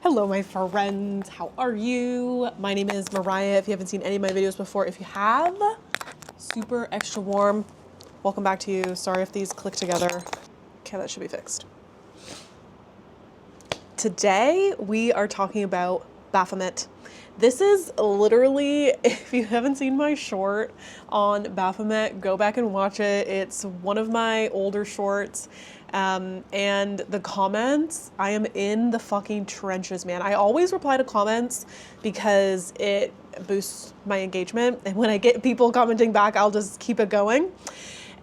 Hello, my friends. How are you? My name is Mariah. If you haven't seen any of my videos before, if you have, super extra warm. Welcome back to you. Sorry if these click together. Okay, that should be fixed. Today, we are talking about Baphomet. This is literally, if you haven't seen my short on Baphomet, go back and watch it. It's one of my older shorts. And the comments, I am in the fucking trenches, man. I always reply to comments because it boosts my engagement. And when I get people commenting back, I'll just keep it going.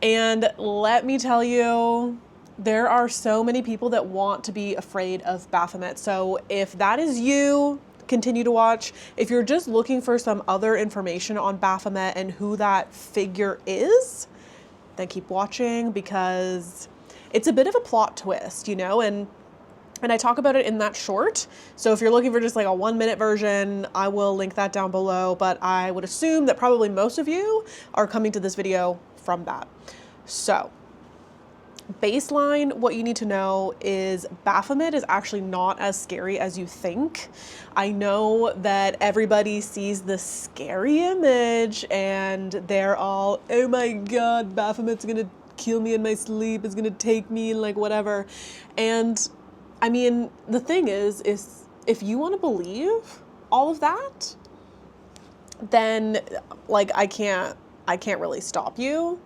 And let me tell you, there are so many people that want to be afraid of Baphomet. So if that is you, continue to watch. If you're just looking for some other information on Baphomet and who that figure is, then keep watching because it's a bit of a plot twist, you know, and I talk about it in that short. So if you're looking for just like a 1-minute version, I will link that down below, but I would assume that probably most of you are coming to this video from that. So baseline, what you need to know is Baphomet is actually not as scary as you think. I know that everybody sees the scary image and they're all, oh my God, Baphomet's gonna kill me in my sleep, it's gonna take me and like whatever. And I mean, the thing is if you want to believe all of that, then like I can't really stop you.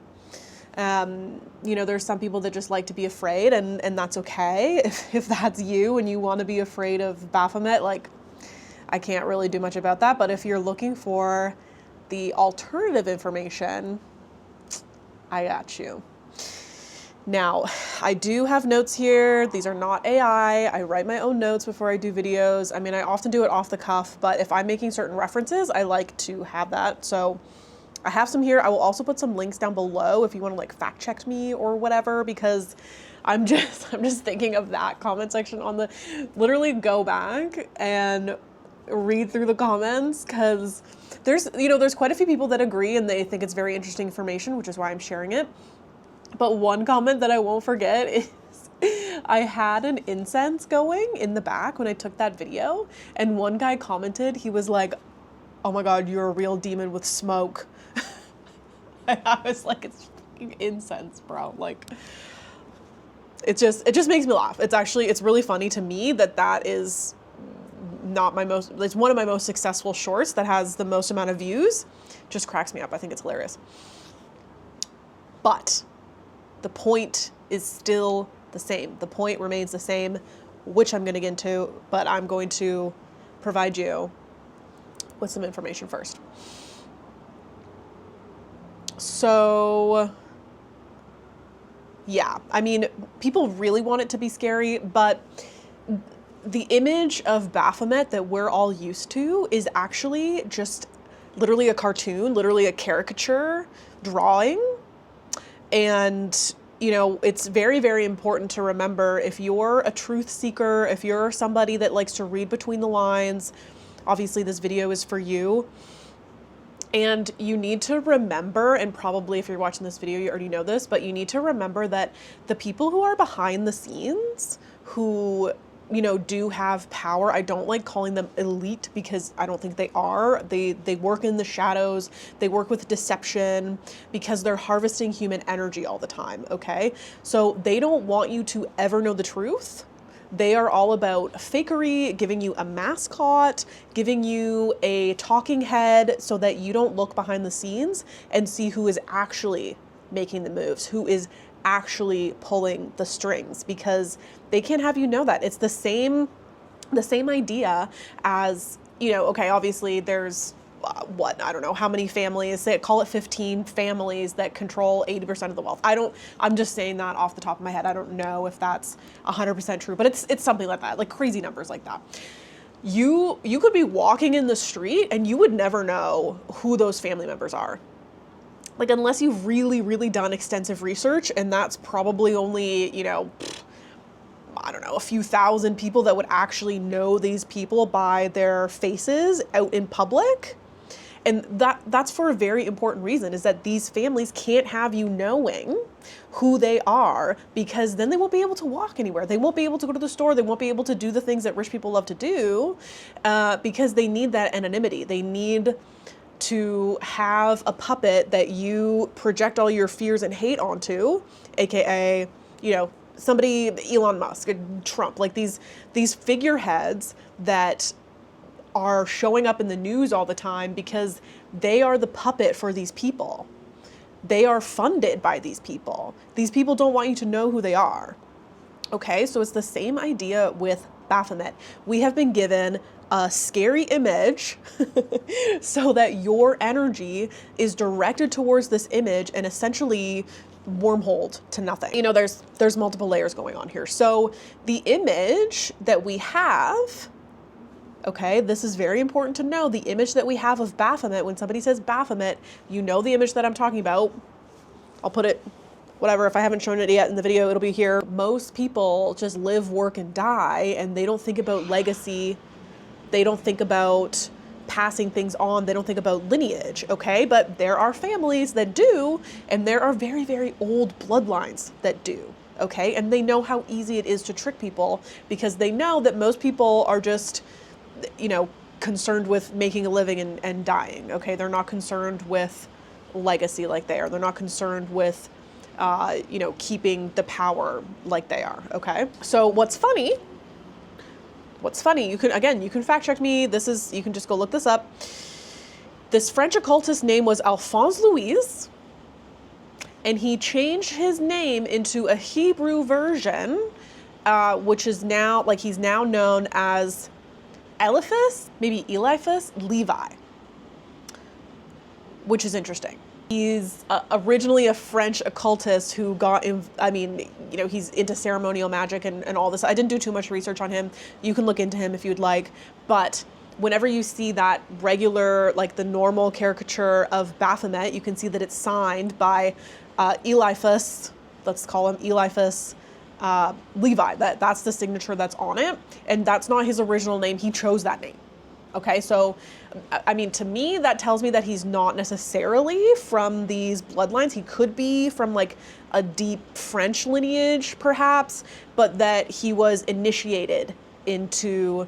You know, there's some people that just like to be afraid and that's okay. If that's you and you want to be afraid of Baphomet, like I can't really do much about that. But if you're looking for the alternative information, I got you. Now, I do have notes here. These are not AI. I write my own notes before I do videos. I mean, I often do it off the cuff, but if I'm making certain references, I like to have that. So I have some here. I will also put some links down below if you want to like fact check me or whatever, because I'm just thinking of that comment section on the, literally go back and read through the comments because there's quite a few people that agree and they think it's very interesting information, which is why I'm sharing it. But one comment that I won't forget is I had an incense going in the back when I took that video, and one guy commented, he was like, oh my God, you're a real demon with smoke. And I was like, it's fucking incense, bro. Like, it just makes me laugh. It's really funny to me that is not it's one of my most successful shorts that has the most amount of views. Just cracks me up. I think it's hilarious. But the point is still the same. The point remains the same, which I'm going to get into, but I'm going to provide you with some information first. So, yeah, I mean, people really want it to be scary, but the image of Baphomet that we're all used to is actually just literally a cartoon, literally a caricature drawing. And, you know, it's very, very important to remember if you're a truth seeker, if you're somebody that likes to read between the lines, obviously this video is for you. And you need to remember, and probably if you're watching this video, you already know this, but you need to remember that the people who are behind the scenes, who, you know, do have power, I don't like calling them elite because I don't think they are. They work in the shadows. They work with deception because they're harvesting human energy all the time, okay? So they don't want you to ever know the truth. They are all about fakery, giving you a mascot, giving you a talking head so that you don't look behind the scenes and see who is actually making the moves, who is actually pulling the strings, because they can't have you know that. It's the same idea as, you know, okay, obviously there's I don't know how many families, say, call it 15 families that control 80% of the wealth. I'm just saying that off the top of my head. I don't know if that's 100% true, but it's something like that, like crazy numbers like that. You could be walking in the street and you would never know who those family members are. Like, unless you've really, really done extensive research, and that's probably only, you know, I don't know, a few thousand people that would actually know these people by their faces out in public. And that's for a very important reason, is that these families can't have you knowing who they are, because then they won't be able to walk anywhere. They won't be able to go to the store. They won't be able to do the things that rich people love to do, because they need that anonymity. They need to have a puppet that you project all your fears and hate onto, aka, you know, somebody, Elon Musk, Trump, like these figureheads that are showing up in the news all the time because they are the puppet for these people. They are funded by these people. These people don't want you to know who they are. Okay, so it's the same idea with Baphomet. We have been given a scary image so that your energy is directed towards this image and essentially wormholed to nothing. You know, there's multiple layers going on here. So the image that we have, okay, this is very important to know. The image that we have of Baphomet, when somebody says Baphomet, you know the image that I'm talking about. I'll put it, whatever, if I haven't shown it yet in the video, it'll be here. Most people just live, work, and die, and they don't think about legacy. They don't think about passing things on. They don't think about lineage, okay? But there are families that do, and there are very, very old bloodlines that do, okay? And they know how easy it is to trick people, because they know that most people are just, you know, concerned with making a living and dying, okay? They're not concerned with legacy like they are. They're not concerned with, you know, keeping the power like they are, okay? So what's funny, you can fact check me. You can just go look this up. This French occultist name was Alphonse Louis, and he changed his name into a Hebrew version, which is now, like, he's now known as Eliphas Levi, which is interesting. He's originally a French occultist who got in, I mean, you know, he's into ceremonial magic and all this. I didn't do too much research on him. You can look into him if you'd like. But whenever you see that regular, like the normal caricature of Baphomet, you can see that it's signed by Eliphas, let's call him Eliphas Levi. That's the signature that's on it. And that's not his original name. He chose that name. Okay, so, I mean, to me, that tells me that he's not necessarily from these bloodlines. He could be from, like, a deep French lineage, perhaps, but that he was initiated into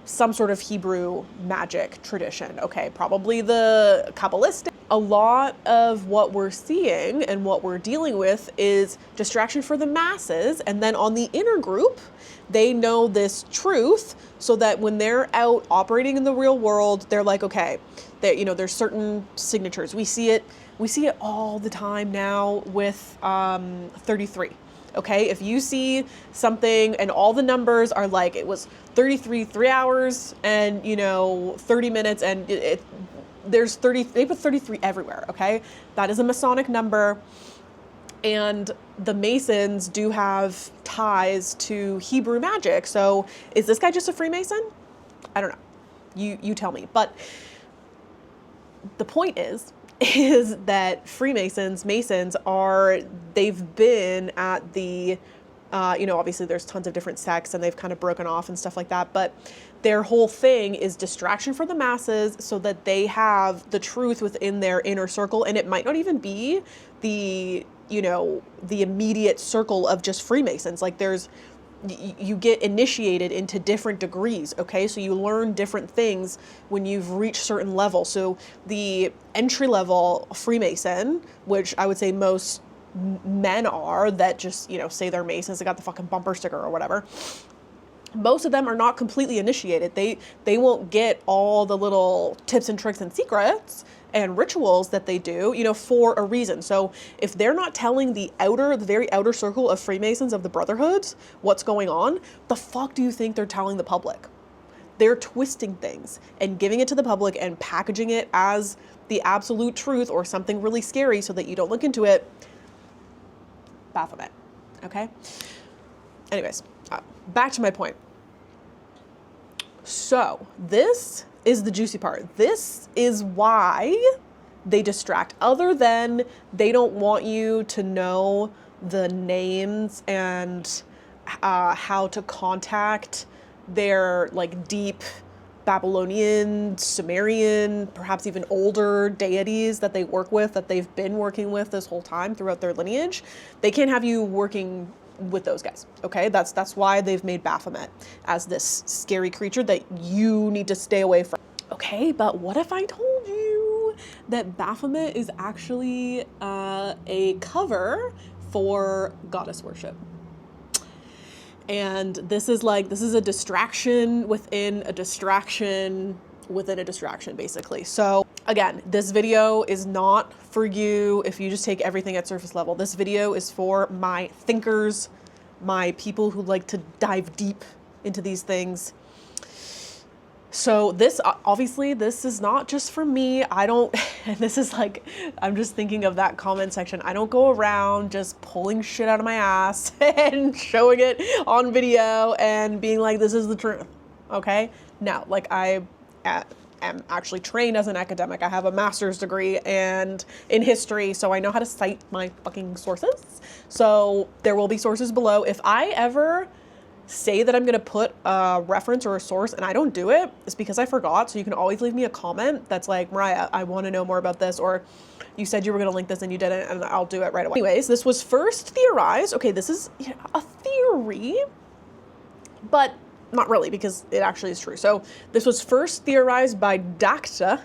some sort of Hebrew magic tradition. Okay, probably the Kabbalistic. A lot of what we're seeing and what we're dealing with is distraction for the masses, and then on the inner group, they know this truth, so that when they're out operating in the real world, they're like, okay, you know, there's certain signatures. We see it all the time now with 33. Okay, if you see something and all the numbers are like, it was 33, 3 hours and, you know, 30 minutes, and there's 30, they put 33 everywhere, okay? That is a Masonic number. And the Masons do have ties to Hebrew magic. So is this guy just a Freemason? I don't know. You tell me. But the point is that Masons they've been at the, you know, obviously there's tons of different sects and they've kind of broken off and stuff like that. But their whole thing is distraction for the masses so that they have the truth within their inner circle. And it might not even be the, you know, the immediate circle of just Freemasons. Like you get initiated into different degrees, okay? So you learn different things when you've reached certain levels. So the entry level Freemason, which I would say most men are, that just, you know, say they're Masons, they got the fucking bumper sticker or whatever. Most of them are not completely initiated. They won't get all the little tips and tricks and secrets and rituals that they do, you know, for a reason. So if they're not telling the very outer circle of Freemasons, of the brotherhoods, what's going on, the fuck do you think they're telling the public? They're twisting things and giving it to the public and packaging it as the absolute truth or something really scary so that you don't look into it. Baphomet, okay? Anyways, back to my point. So this is the juicy part. This is why they distract. Other than they don't want you to know the names and how to contact their like deep Babylonian, Sumerian, perhaps even older deities that they work with, that they've been working with this whole time throughout their lineage. They can't have you working with those guys, okay? That's why they've made Baphomet as this scary creature that you need to stay away from. Okay, but what if I told you that Baphomet is actually a cover for goddess worship? And this is a distraction within a distraction within a distraction, basically. So again, this video is not for you if you just take everything at surface level. This video is for my thinkers, my people who like to dive deep into these things. So this, obviously, this is not just for me. This is like, I'm just thinking of that comment section. I don't go around just pulling shit out of my ass and showing it on video and being like, this is the truth, okay? No, like I am actually trained as an academic. I have a master's degree and in history, so I know how to cite my fucking sources. So there will be sources below. If I ever say that I'm going to put a reference or a source and I don't do it, it's because I forgot. So you can always leave me a comment that's like, Mariah, I want to know more about this, or you said you were going to link this and you didn't, and I'll do it right away. Anyways, this was first theorized. Okay, this is a theory, but not really, because it actually is true. So this was first theorized by Dr.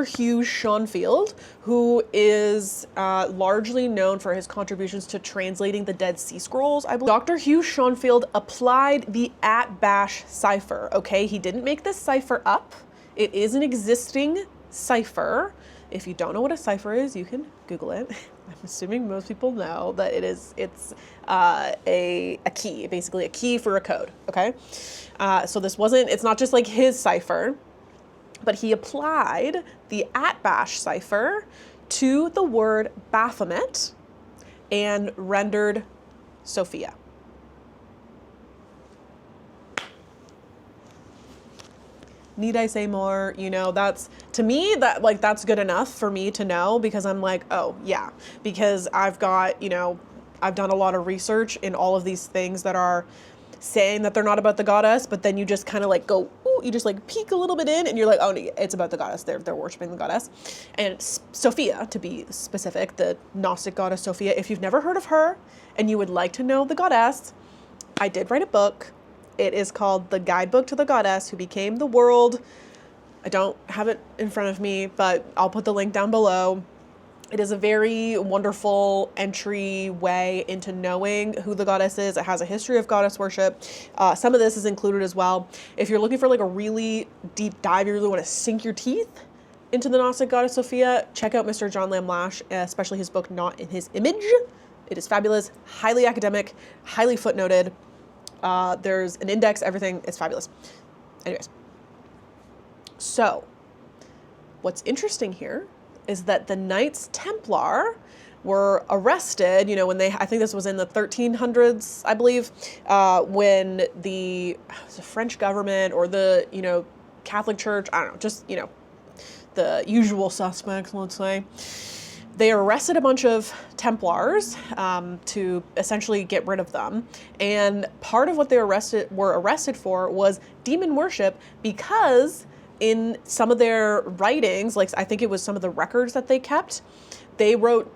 Hugh Schonfield, who is largely known for his contributions to translating the Dead Sea Scrolls, I believe. Dr. Hugh Schonfield applied the Atbash cipher, okay? He didn't make this cipher up. It is an existing cipher. If you don't know what a cipher is, you can Google it. I'm assuming most people know that it's a key, basically a key for a code, okay? So it's not just like his cipher, but he applied the Atbash cipher to the word Baphomet and rendered Sophia. Need I say more? You know, that's, to me, that's good enough for me to know, because I'm like, oh yeah, because I've got, I've done a lot of research in all of these things that are saying that they're not about the goddess, but then you just kind of like go, ooh, you just like peek a little bit in and you're like, oh, it's about the goddess. They're worshiping the goddess. And it's Sophia, to be specific, the Gnostic goddess Sophia. If you've never heard of her and you would like to know the goddess, I did write a book. It is called The Guidebook to the Goddess Who Became the World. I don't have it in front of me, but I'll put the link down below. It is a very wonderful entryway into knowing who the goddess is. It has a history of goddess worship. Some of this is included as well. If you're looking for like a really deep dive, you really want to sink your teeth into the Gnostic goddess Sophia, check out Mr. John Lamb Lash, especially his book, Not in His Image. It is fabulous, highly academic, highly footnoted. There's an index, everything is fabulous. Anyways, so what's interesting here is that the Knights Templar were arrested, when I think this was in the 1300s, I believe, when the French government or the, Catholic Church, I don't know, just, the usual suspects, let's say, they arrested a bunch of Templars to essentially get rid of them. And part of what they were arrested for was demon worship, because in some of their writings, like I think it was some of the records that they kept, they wrote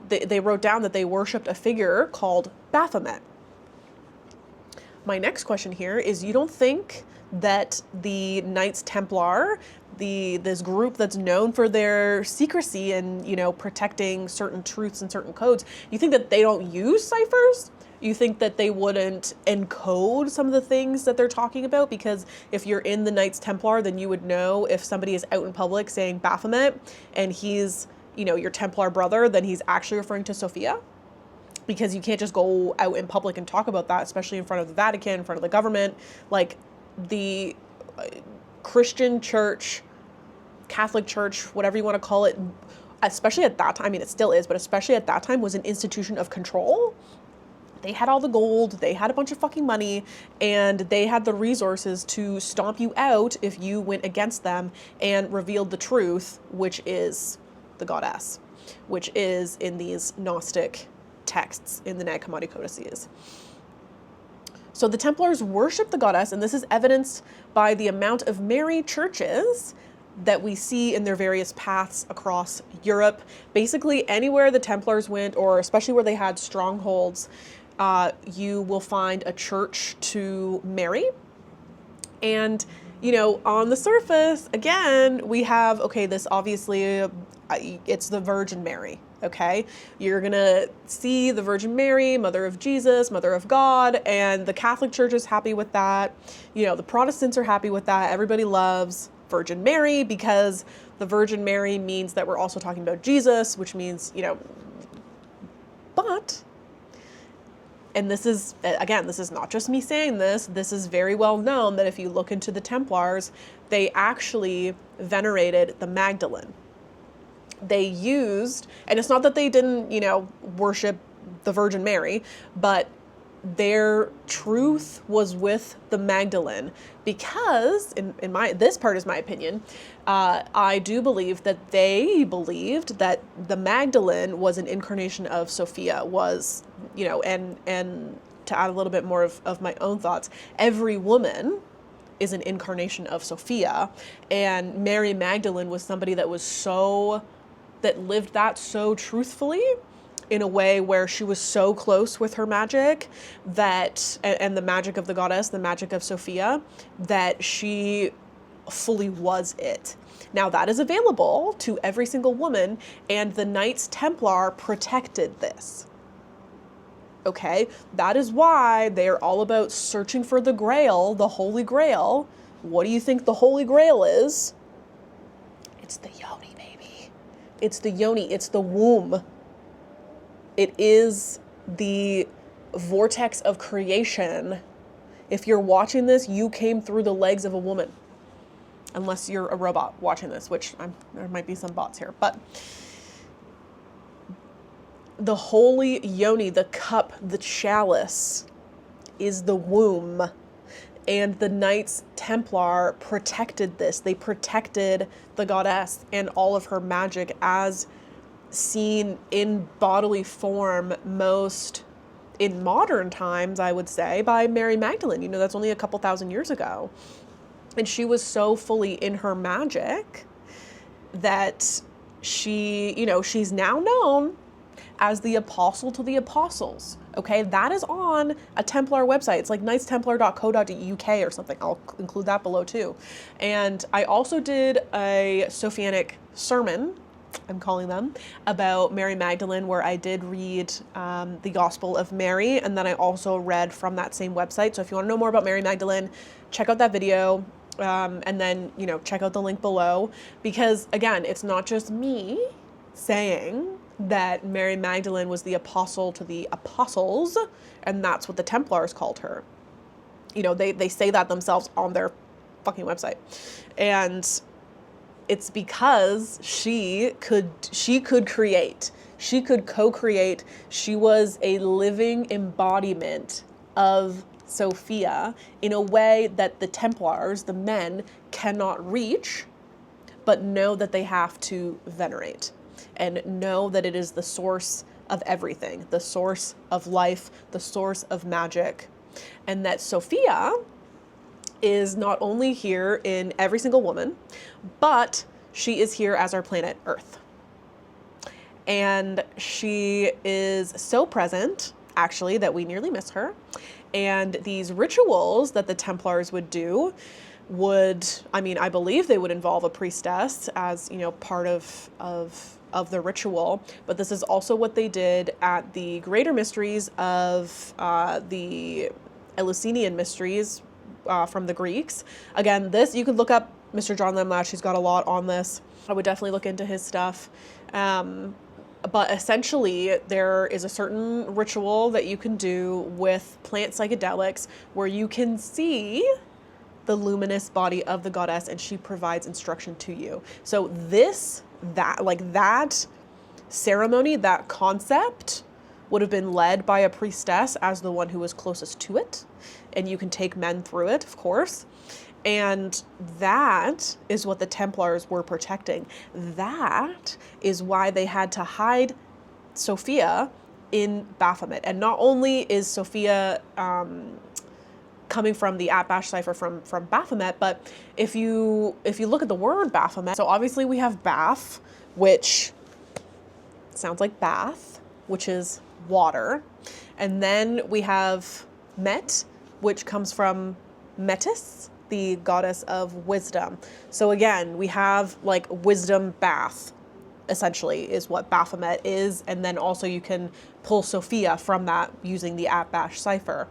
down that they worshipped a figure called Baphomet. My next question here is, you don't think that the Knights Templar, this group that's known for their secrecy and, protecting certain truths and certain codes, you think that they don't use ciphers? You think that they wouldn't encode some of the things that they're talking about? Because if you're in the Knights Templar, then you would know if somebody is out in public saying Baphomet and he's, your Templar brother, then he's actually referring to Sophia. Because you can't just go out in public and talk about that, especially in front of the Vatican, in front of the government. Like the Christian church, Catholic church, whatever you want to call it, especially at that time, I mean, it still is, but especially at that time, was an institution of control. They had all the gold, they had a bunch of fucking money, and they had the resources to stomp you out if you went against them and revealed the truth, which is the goddess, which is in these Gnostic texts in the Nag Hammadi codices. So the Templars worship the goddess, and this is evidenced by the amount of Mary churches that we see in their various paths across Europe. Basically, anywhere the Templars went, or especially where they had strongholds, you will find a church to Mary. And, you know, on the surface, again, we have, okay, this obviously, it's the Virgin Mary, okay? You're gonna see the Virgin Mary, Mother of Jesus, Mother of God, and the Catholic Church is happy with that. You know, the Protestants are happy with that. Everybody loves Virgin Mary because the Virgin Mary means that we're also talking about Jesus, which means, you know, but, and this is, again, this is not just me saying this is very well known that if you look into the Templars, they actually venerated the Magdalene. They used, and it's not that they didn't, you know, worship the Virgin Mary, but their truth was with the Magdalene, because in my, this part is my opinion, I do believe that they believed that the Magdalene was an incarnation of Sophia, was, you know, and to add a little bit more of my own thoughts, every woman is an incarnation of Sophia, and Mary Magdalene was somebody that was so, that lived that so truthfully, in a way where she was so close with her magic that, and the magic of the goddess, the magic of Sophia, that she fully was it. Now that is available to every single woman, and the Knights Templar protected this. Okay, that is why they're all about searching for the Grail, the Holy Grail. What do you think the Holy Grail is? It's the yoni, baby. It's the yoni, it's the womb. It is the vortex of creation. If you're watching this, you came through the legs of a woman. Unless you're a robot watching this, which there might be some bots here. But the holy yoni, the cup, the chalice, is the womb. And the Knights Templar protected this. They protected the goddess and all of her magic as seen in bodily form, most in modern times, I would say, by Mary Magdalene. You know, that's only a couple thousand years ago. And she was so fully in her magic that she, you know, she's now known as the apostle to the apostles. Okay, that is on a Templar website. It's like knightstemplar.co.uk or something. I'll include that below too. And I also did a Sophianic sermon, I'm calling them, about Mary Magdalene, where I did read the Gospel of Mary, and then I also read from that same website. So if you want to know more about Mary Magdalene, check out that video, and then, you know, check out the link below, because again, it's not just me saying that Mary Magdalene was the apostle to the apostles, and that's what the Templars called her. You know, they say that themselves on their fucking website. And it's because she could create. She could co-create. She was a living embodiment of Sophia in a way that the Templars, the men, cannot reach, but know that they have to venerate and know that it is the source of everything, the source of life, the source of magic, and that Sophia is not only here in every single woman, but she is here as our planet Earth. And she is so present, actually, that we nearly miss her. And these rituals that the Templars would do would, I mean, I believe they would involve a priestess as, you know, part of the ritual. But this is also what they did at the greater mysteries of the Eleusinian mysteries, from the Greeks. Again, this, you could look up Mr. John Lamlash. He's got a lot on this. I would definitely look into his stuff. But essentially, there is a certain ritual that you can do with plant psychedelics where you can see the luminous body of the goddess, and she provides instruction to you. So that ceremony, that concept would have been led by a priestess as the one who was closest to it. And you can take men through it, of course. And that is what the Templars were protecting. That is why they had to hide Sophia in Baphomet. And not only is Sophia coming from the Atbash cipher from Baphomet. But if you look at the word Baphomet, so obviously we have Bath, which sounds like bath, which is water. And then we have Met, which comes from Metis, the goddess of wisdom. So again, we have like wisdom bath, essentially, is what Baphomet is. And then also you can pull Sophia from that using the Atbash cipher.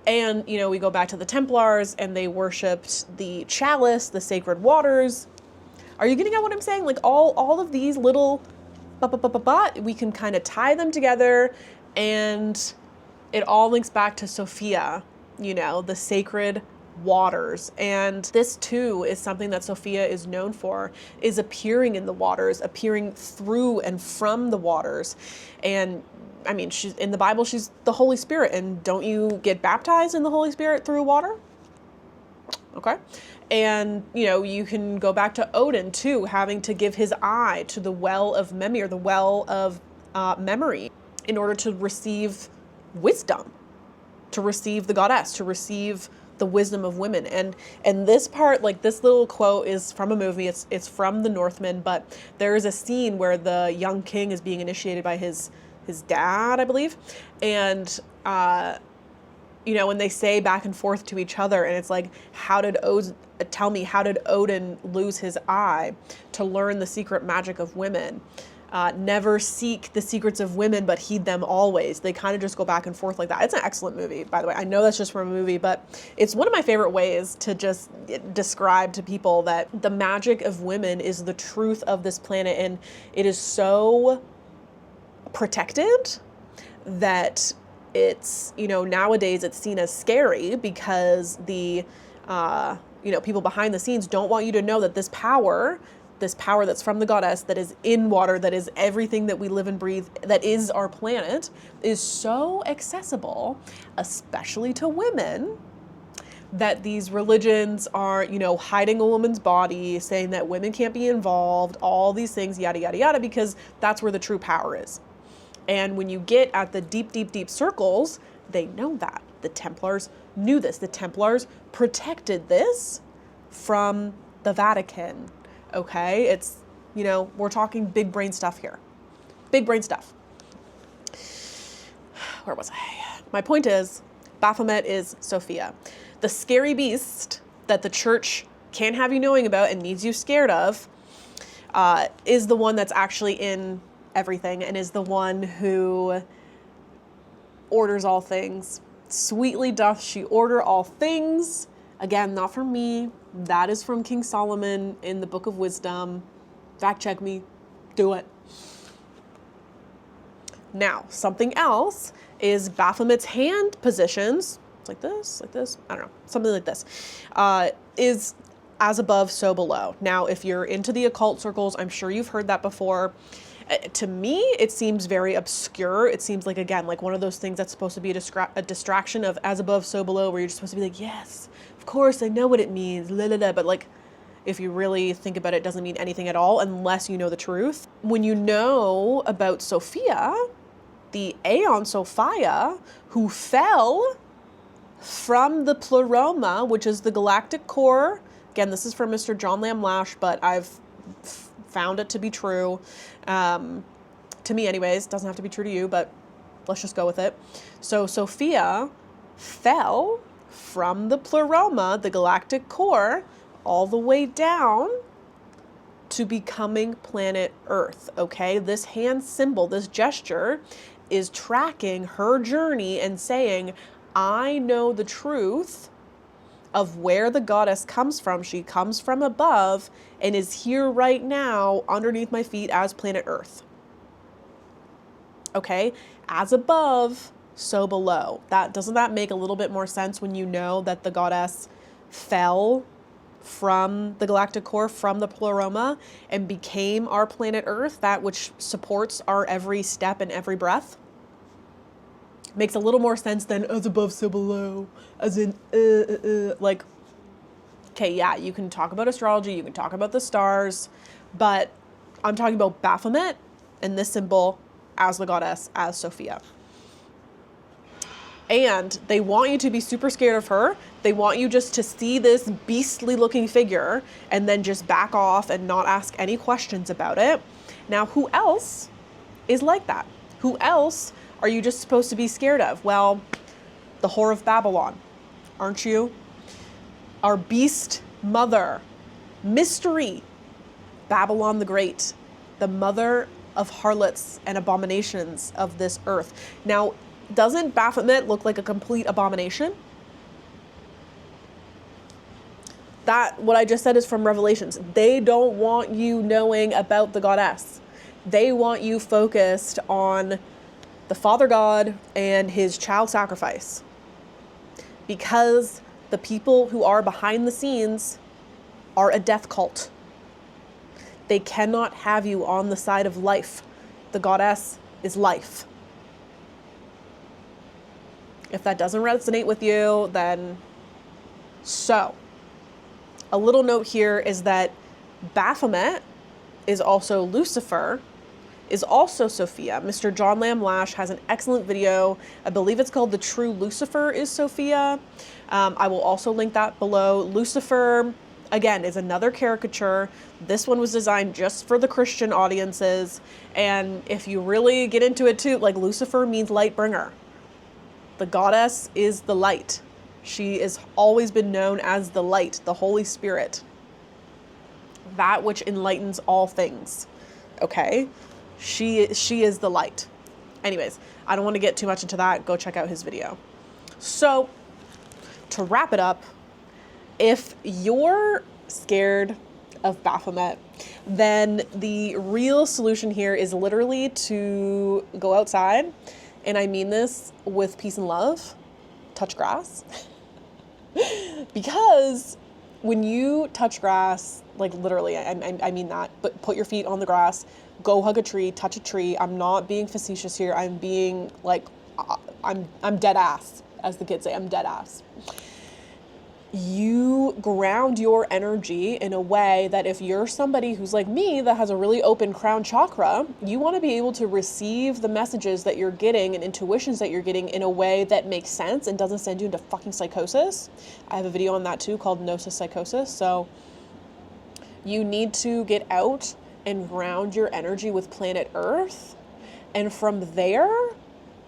And, you know, we go back to the Templars and they worshipped the chalice, the sacred waters. Are you getting at what I'm saying? Like all of these little we can kind of tie them together, and it all links back to Sophia, you know, the sacred waters. And this too is something that Sophia is known for, is appearing in the waters, appearing through and from the waters. And I mean, she's in the Bible, she's the Holy Spirit. And don't you get baptized in the Holy Spirit through water? Okay. And, you know, you can go back to Odin too, having to give his eye to the well of Mimir, the well of memory, in order to receive wisdom, to receive the goddess, to receive the wisdom of women. And this part, like this little quote is from a movie, it's from The Northman, but there is a scene where the young king is being initiated by his dad, I believe. And, you know, when they say back and forth to each other, and it's like, how did Odin lose his eye? To learn the secret magic of women. Never seek the secrets of women, but heed them always. They kind of just go back and forth like that. It's an excellent movie, by the way. I know that's just from a movie, but it's one of my favorite ways to just describe to people that the magic of women is the truth of this planet, and it is so protected that it's, you know, nowadays it's seen as scary because the, you know, people behind the scenes don't want you to know that this power that's from the goddess, that is in water, that is everything that we live and breathe, that is our planet, is so accessible, especially to women, that these religions are, you know, hiding a woman's body, saying that women can't be involved, all these things, yada, yada, yada, because that's where the true power is. And when you get at the deep, deep, deep circles, they know that. The Templars knew this. The Templars protected this from the Vatican, okay? It's, you know, we're talking big brain stuff here. Big brain stuff. Where was I? My point is, Baphomet is Sophia. The scary beast that the church can't have you knowing about and needs you scared of is the one that's actually in everything and is the one who orders all things. Sweetly doth she order all things. Again, not from me. That is from King Solomon in the Book of Wisdom. Fact check me. Do it. Now, something else is Baphomet's hand positions. It's like this, I don't know, something like this, is as above, so below. Now, if you're into the occult circles, I'm sure you've heard that before. To me, it seems very obscure. It seems like, again, like one of those things that's supposed to be a distraction of as above, so below, where you're just supposed to be like, yes, of course, I know what it means, la, la, la. But like, if you really think about it, it doesn't mean anything at all unless you know the truth. When you know about Sophia, the Aeon Sophia, who fell from the Pleroma, which is the galactic core. Again, this is from Mr. John Lamb Lash, but I've found it to be true. To me anyways, doesn't have to be true to you, but let's just go with it. So Sophia fell from the Pleroma, the galactic core, all the way down to becoming planet Earth, okay? This hand symbol, this gesture, is tracking her journey and saying, I know the truth of where the goddess comes from. She comes from above and is here right now underneath my feet as planet Earth. Okay? As above, so below. Doesn't that make a little bit more sense when you know that the goddess fell from the galactic core, from the Pleroma, and became our planet Earth, that which supports our every step and every breath? Makes a little more sense than as above, so below, as in, like, okay, yeah, you can talk about astrology, you can talk about the stars, but I'm talking about Baphomet and this symbol as the goddess, as Sophia. And they want you to be super scared of her. They want you just to see this beastly looking figure and then just back off and not ask any questions about it. Now, who else is like that? Who else are you just supposed to be scared of? Well, the whore of Babylon, aren't you? Our beast mother, mystery, Babylon the Great, the mother of harlots and abominations of this earth. Now, doesn't Baphomet look like a complete abomination? That, what I just said, is from Revelations. They don't want you knowing about the goddess. They want you focused on the Father God and his child sacrifice. Because the people who are behind the scenes are a death cult. They cannot have you on the side of life. The goddess is life. If that doesn't resonate with you, then so. A little note here is that Baphomet is also Lucifer, is also Sophia. Mr. John Lamb Lash has an excellent video. I believe it's called The True Lucifer is Sophia. I will also link that below. Lucifer, again, is another caricature. This one was designed just for the Christian audiences. And if you really get into it too, like, Lucifer means light bringer. The goddess is the light. She has always been known as the light, the Holy Spirit. That which enlightens all things. Okay? She is the light. Anyways, I don't want to get too much into that. Go check out his video. So, to wrap it up, if you're scared of Baphomet, then the real solution here is literally to go outside. And I mean this with peace and love. Touch grass. Because when you touch grass, like literally, I mean that, but put your feet on the grass, go hug a tree, touch a tree. I'm not being facetious here. I'm being like, I'm dead ass, as the kids say. I'm dead ass. You ground your energy in a way that if you're somebody who's like me that has a really open crown chakra, you want to be able to receive the messages that you're getting and intuitions that you're getting in a way that makes sense and doesn't send you into fucking psychosis. I have a video on that too called Gnosis Psychosis. So you need to get out and ground your energy with planet Earth. And from there,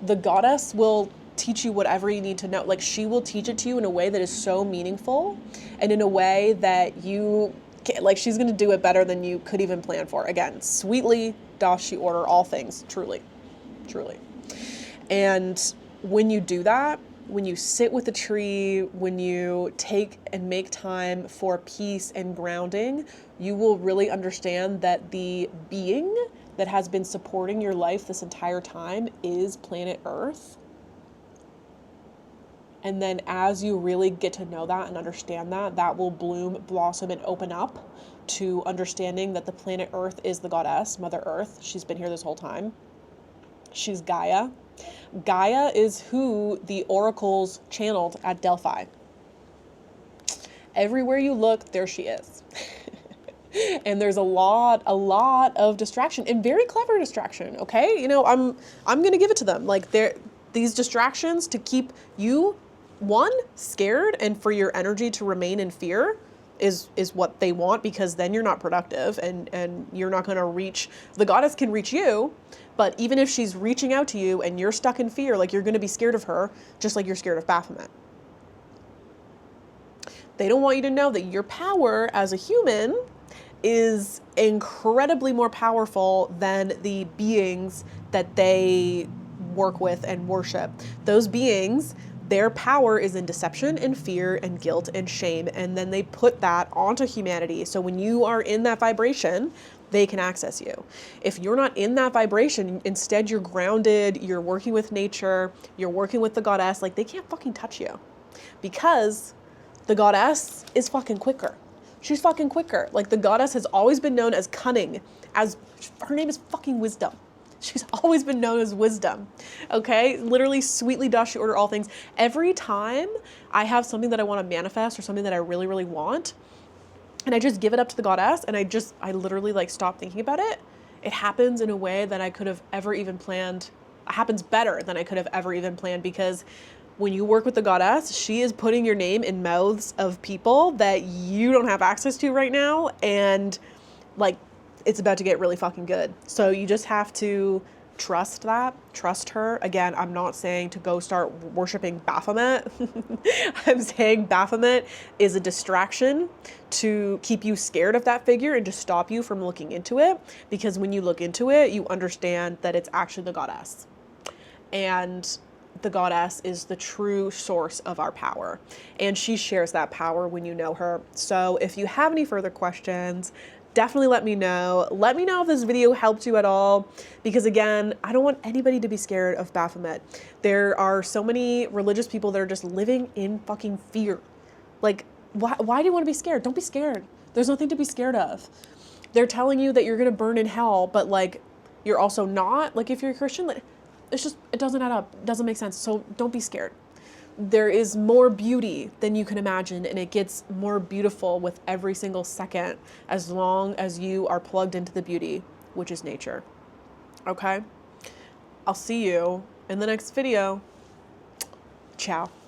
the goddess will teach you whatever you need to know. Like, she will teach it to you in a way that is so meaningful and in a way that you can, like, she's going to do it better than you could even plan for. Again, sweetly doth she order all things, truly, truly. And when you do that, when you sit with a tree, when you take and make time for peace and grounding, you will really understand that the being that has been supporting your life this entire time is planet Earth. And then as you really get to know that and understand that, that will bloom, blossom, and open up to understanding that the planet Earth is the goddess, Mother Earth. She's been here this whole time. She's Gaia. Gaia is who the oracles channeled at Delphi. Everywhere you look, there she is. And there's a lot of distraction, and very clever distraction, okay? You know, I'm going to give it to them. Like, these distractions to keep you, one, scared, and for your energy to remain in fear is what they want, because then you're not productive and you're not going to reach, the goddess can reach you, but even if she's reaching out to you and you're stuck in fear, like, you're going to be scared of her, just like you're scared of Baphomet. They don't want you to know that your power as a human is incredibly more powerful than the beings that they work with and worship. Those beings, their power is in deception and fear and guilt and shame, and then they put that onto humanity. So when you are in that vibration, they can access you. If you're not in that vibration, instead you're grounded, you're working with nature, you're working with the goddess, like, they can't fucking touch you, because the goddess is fucking quicker. She's fucking quicker. Like, the goddess has always been known as cunning, as her name is fucking wisdom. She's always been known as wisdom, okay? Literally, sweetly doth she order all things. Every time I have something that I want to manifest or something that I really, really want, and I just give it up to the goddess, and I literally, like, stop thinking about it, it happens in a way that I could have ever even planned. It happens better than I could have ever even planned, because When you work with the goddess, she is putting your name in mouths of people that you don't have access to right now, and like it's about to get really fucking good. So you just have to trust that, trust her. Again, I'm not saying to go start worshiping Baphomet. I'm saying Baphomet is a distraction to keep you scared of that figure and to stop you from looking into it, because when you look into it, you understand that it's actually the goddess. And the goddess is the true source of our power, and she shares that power when you know her. So if you have any further questions, definitely let me know. Let me know if this video helped you at all, because again, I don't want anybody to be scared of Baphomet. There are so many religious people that are just living in fucking fear. Like, why do you want to be scared? Don't be scared. There's nothing to be scared of. They're telling you that you're gonna burn in hell, but like, you're also not. Like, if you're a Christian, like, it's just, it doesn't add up. It doesn't make sense. So don't be scared. There is more beauty than you can imagine, and it gets more beautiful with every single second, as long as you are plugged into the beauty, which is nature. Okay? I'll see you in the next video. Ciao.